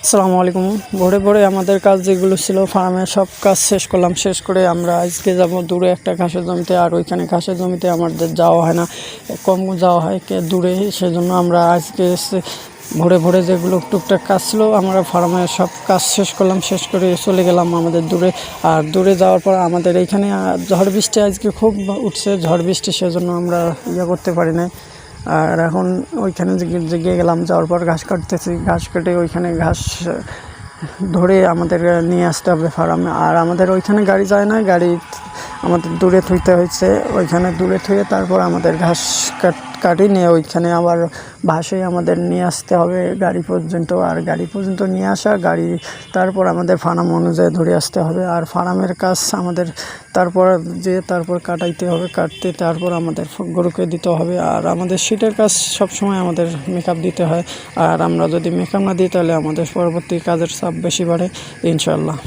আসসালামু আলাইকুম। ভোরে ভোরে আমাদের কাজ যেগুলো ছিল ফার্মে সব কাজ শেষ করলাম। শেষ করে আমরা আজকে যাব দূরে একটা ঘাসের জমিতে। আর ওইখানে ঘাসের জমিতে আমাদের যাওয়া হয় না, কম যাওয়া হয় দূরে। সেজন্য আমরা আজকে ভোরে ভোরে যেগুলো টুকটাক কাজ ছিল আমরা ফার্মে সব কাজ শেষ করলাম। শেষ করে চলে গেলাম আমাদের দূরে। আর দূরে যাওয়ার পর আমাদের এইখানে ঝড় বৃষ্টি আজকে খুব উঠছে, ঝড় বৃষ্টি, সেজন্য আমরা করতে পারি না। আর এখন ওইখানে গিয়ে গেলাম, যাওয়ার পর ঘাস কাটতেছি। ঘাস কেটে ওইখানে ঘাস ধরে আমাদের নিয়ে আসতে হবে ফার্মে। আর আমাদের ওইখানে গাড়ি যায় না, গাড়ি আমাদের দূরে থুইতে হয়েছে। ওইখানে দূরে থুয়ে তারপর আমাদের ঘাস কাটি নিয়ে ওইখানে আবার বাসে আমাদের নিয়ে আসতে হবে গাড়ি পর্যন্ত। আর গাড়ি পর্যন্ত নিয়ে আসা, গাড়ি তারপর আমাদের ফার্ম অনুযায়ী ধরে আসতে হবে। আর ফার্মের কাজ আমাদের তারপর কাটাইতে হবে, কাটতে তারপর আমাদের গরুকে দিতে হবে। আর আমাদের শীতের কাজ সবসময় আমাদের মেকআপ দিতে হয়। আর আমরা যদি মেকআপ না দিই তাহলে আমাদের পরবর্তী কাজের চাপ বেশি বাড়ে, ইনশাআল্লাহ।